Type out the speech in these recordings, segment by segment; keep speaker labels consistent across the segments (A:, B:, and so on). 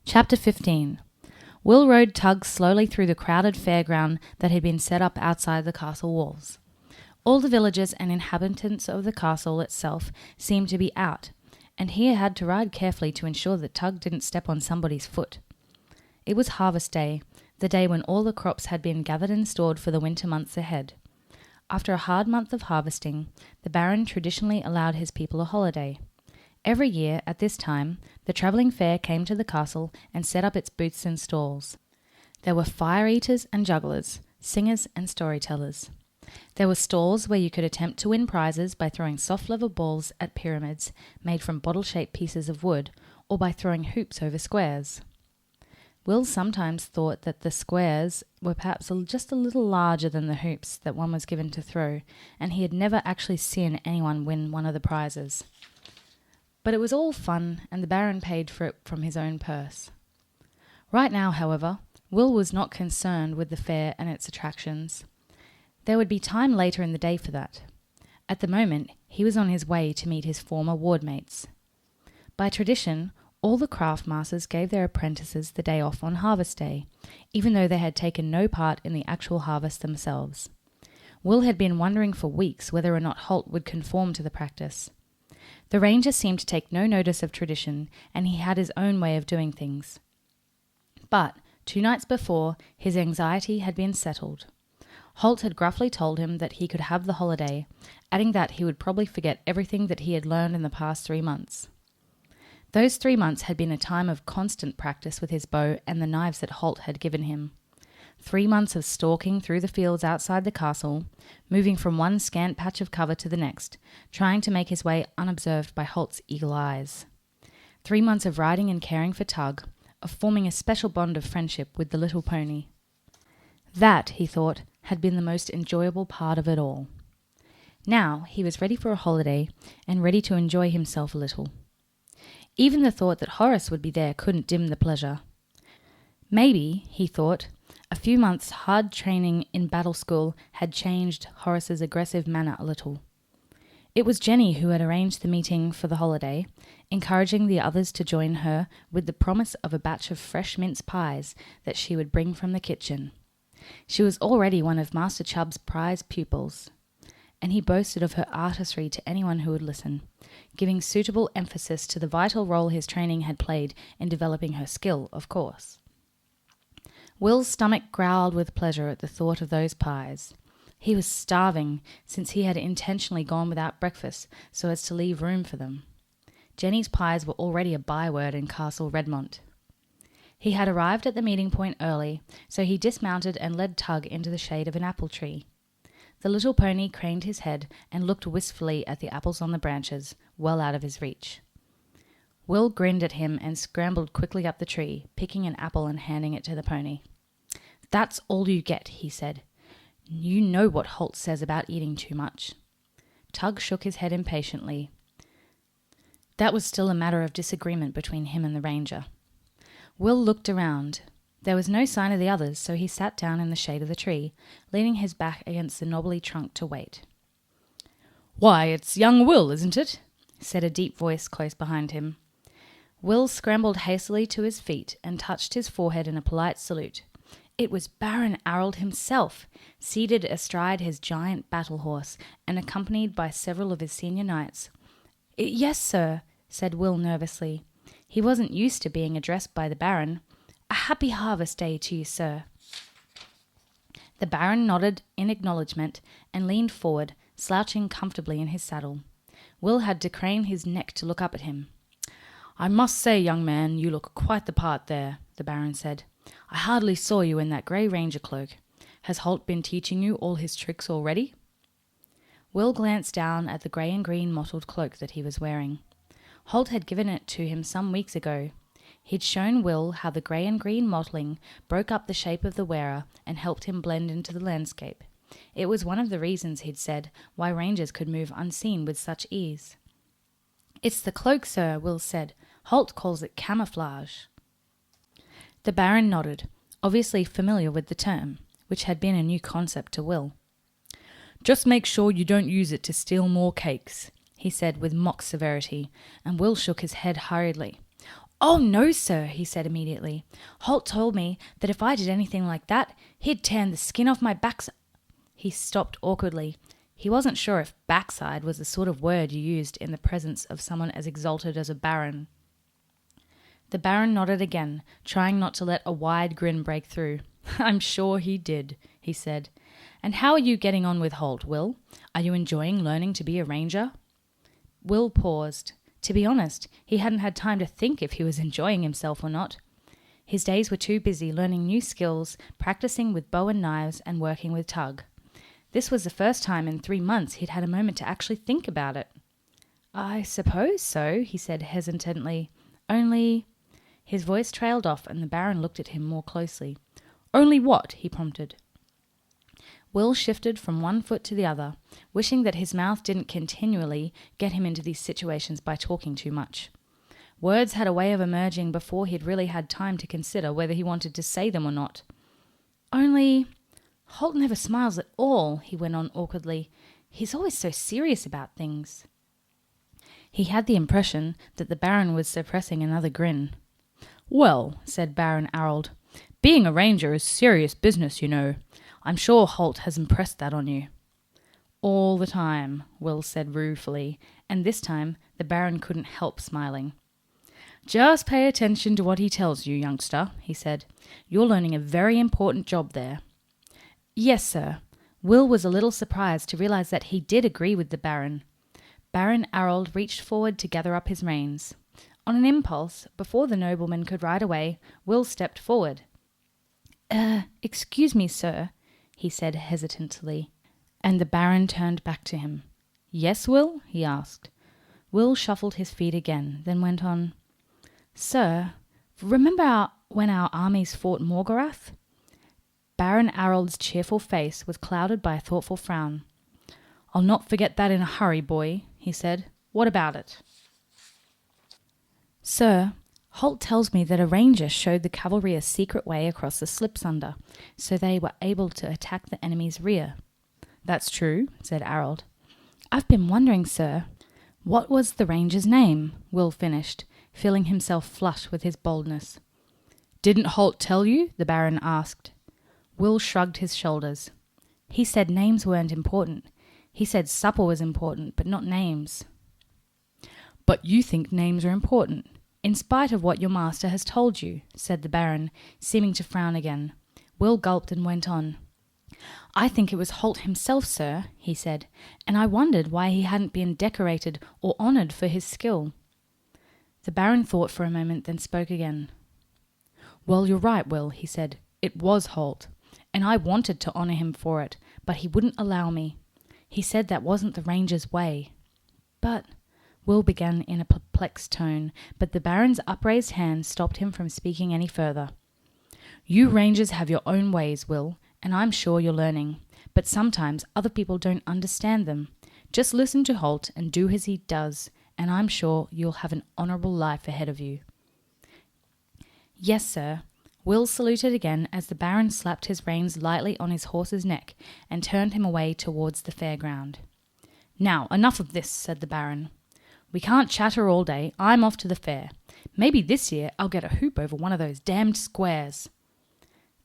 A: Chapter 15. Will rode Tug slowly through the crowded fairground that had been set up outside the castle walls. All the villagers and inhabitants of the castle itself seemed to be out, and he had to ride carefully to ensure that Tug didn't step on somebody's foot. It was harvest day, the day when all the crops had been gathered and stored for the winter months ahead. After a hard month of harvesting, the Baron traditionally allowed his people a holiday. Every year, at this time, the travelling fair came to the castle and set up its booths and stalls. There were fire-eaters and jugglers, singers and storytellers. There were stalls where you could attempt to win prizes by throwing soft leather balls at pyramids made from bottle-shaped pieces of wood, or by throwing hoops over squares. Will sometimes thought that the squares were perhaps just a little larger than the hoops that one was given to throw, and he had never actually seen anyone win one of the prizes. But it was all fun, and the Baron paid for it from his own purse. Right now, however, Will was not concerned with the fair and its attractions. There would be time later in the day for that. At the moment, he was on his way to meet his former wardmates. By tradition, all the craft masters gave their apprentices the day off on harvest day, even though they had taken no part in the actual harvest themselves. Will had been wondering for weeks whether or not Holt would conform to the practice. The ranger seemed to take no notice of tradition, and he had his own way of doing things. But 2 nights before, his anxiety had been settled. Holt had gruffly told him that he could have the holiday, adding that he would probably forget everything that he had learned in the past 3 months. Those 3 months had been a time of constant practice with his bow and the knives that Holt had given him. 3 months of stalking through the fields outside the castle, moving from one scant patch of cover to the next, trying to make his way unobserved by Holt's eagle eyes. 3 months of riding and caring for Tug, of forming a special bond of friendship with the little pony. That, he thought, had been the most enjoyable part of it all. Now he was ready for a holiday and ready to enjoy himself a little. Even the thought that Horace would be there couldn't dim the pleasure. Maybe, he thought, a few months' hard training in battle school had changed Horace's aggressive manner a little. It was Jenny who had arranged the meeting for the holiday, encouraging the others to join her with the promise of a batch of fresh mince pies that she would bring from the kitchen. She was already one of Master Chubb's prize pupils, and he boasted of her artistry to anyone who would listen, giving suitable emphasis to the vital role his training had played in developing her skill, of course. Will's stomach growled with pleasure at the thought of those pies. He was starving, since he had intentionally gone without breakfast so as to leave room for them. Jenny's pies were already a byword in Castle Redmont. He had arrived at the meeting point early, so he dismounted and led Tug into the shade of an apple tree. The little pony craned his head and looked wistfully at the apples on the branches, well out of his reach. Will grinned at him and scrambled quickly up the tree, picking an apple and handing it to the pony. "That's all you get," he said. "You know what Holt says about eating too much." Tug shook his head impatiently. That was still a matter of disagreement between him and the ranger. Will looked around. There was no sign of the others, so he sat down in the shade of the tree, leaning his back against the knobbly trunk to wait. "Why, it's young Will, isn't it?" said a deep voice close behind him. Will scrambled hastily to his feet and touched his forehead in a polite salute. It was Baron Arold himself, seated astride his giant battle horse and accompanied by several of his senior knights. "Yes, sir," said Will nervously. He wasn't used to being addressed by the Baron. "A happy harvest day to you, sir." The Baron nodded in acknowledgement and leaned forward, slouching comfortably in his saddle. Will had to crane his neck to look up at him. "I must say, young man, you look quite the part there," the Baron said. "I hardly saw you in that grey ranger cloak. Has Holt been teaching you all his tricks already?" Will glanced down at the grey and green mottled cloak that he was wearing. Holt had given it to him some weeks ago. He'd shown Will how the grey and green mottling broke up the shape of the wearer and helped him blend into the landscape. It was one of the reasons, he'd said, why rangers could move unseen with such ease. "It's the cloak, sir," Will said. "Holt calls it camouflage." The Baron nodded, obviously familiar with the term, which had been a new concept to Will. "Just make sure you don't use it to steal more cakes," he said with mock severity, and Will shook his head hurriedly. "Oh, no, sir," he said immediately. "Holt told me that if I did anything like that, he'd tear the skin off my backside." He stopped awkwardly. He wasn't sure if backside was the sort of word you used in the presence of someone as exalted as a baron. The baron nodded again, trying not to let a wide grin break through. "I'm sure he did," he said. "And how are you getting on with Holt, Will? Are you enjoying learning to be a ranger?" Will paused. To be honest, he hadn't had time to think if he was enjoying himself or not. His days were too busy learning new skills, practicing with bow and knives, and working with Tug. This was the first time in 3 months he'd had a moment to actually think about it. "I suppose so," he said hesitantly. "Only—" His voice trailed off and the Baron looked at him more closely. "Only what?" he prompted. Will shifted from one foot to the other, wishing that his mouth didn't continually get him into these situations by talking too much. Words had a way of emerging before he'd really had time to consider whether he wanted to say them or not. "Only, Holt never smiles at all," he went on awkwardly. "He's always so serious about things." He had the impression that the Baron was suppressing another grin. "Well," said Baron Arold, "being a ranger is serious business, you know. I'm sure Holt has impressed that on you." "All the time," Will said ruefully, and this time the Baron couldn't help smiling. "Just pay attention to what he tells you, youngster," he said. "You're learning a very important job there." "Yes, sir." Will was a little surprised to realize that he did agree with the Baron. Baron Arold reached forward to gather up his reins. On an impulse, before the nobleman could ride away, Will stepped forward. Excuse me, sir," he said hesitantly, and the Baron turned back to him. "Yes, Will?" he asked. Will shuffled his feet again, then went on. "Sir, remember when our armies fought Morgorath?" Baron Arold's cheerful face was clouded by a thoughtful frown. "I'll not forget that in a hurry, boy," he said. "What about it?" "Sir, Holt tells me that a ranger showed the cavalry a secret way across the Slipsunder, so they were able to attack the enemy's rear." "That's true," said Arold. "I've been wondering, sir, what was the ranger's name?" Will finished, feeling himself flush with his boldness. "Didn't Holt tell you?" the Baron asked. Will shrugged his shoulders. "He said names weren't important. He said supper was important, but not names." "But you think names are important, in spite of what your master has told you," said the Baron, seeming to frown again. Will gulped and went on. "I think it was Holt himself, sir," he said, "and I wondered why he hadn't been decorated or honoured for his skill." The Baron thought for a moment, then spoke again. "Well, you're right, Will," he said. "It was Holt, and I wanted to honour him for it, but he wouldn't allow me. He said that wasn't the ranger's way." "But—" Will began in a perplexed tone, but the Baron's upraised hand stopped him from speaking any further. "You rangers have your own ways, Will, and I'm sure you're learning, but sometimes other people don't understand them. Just listen to Holt and do as he does, and I'm sure you'll have an honourable life ahead of you." "Yes, sir." Will saluted again as the Baron slapped his reins lightly on his horse's neck and turned him away towards the fairground. "Now, enough of this," said the Baron. "We can't chatter all day. I'm off to the fair. Maybe this year I'll get a hoop over one of those damned squares."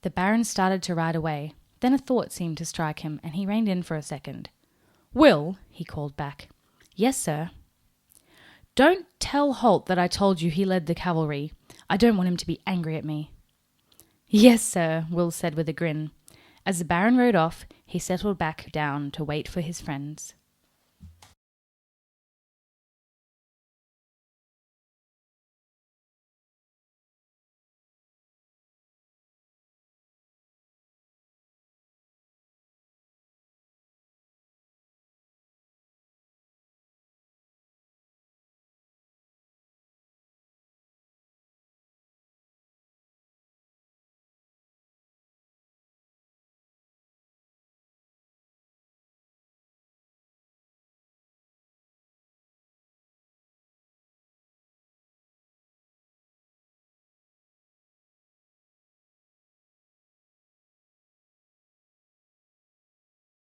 A: The Baron started to ride away. Then a thought seemed to strike him, and he reined in for a second. "Will," he called back. "Yes, sir." "Don't tell Holt that I told you he led the cavalry. I don't want him to be angry at me." "Yes, sir," Will said with a grin. As the Baron rode off, he settled back down to wait for his friends.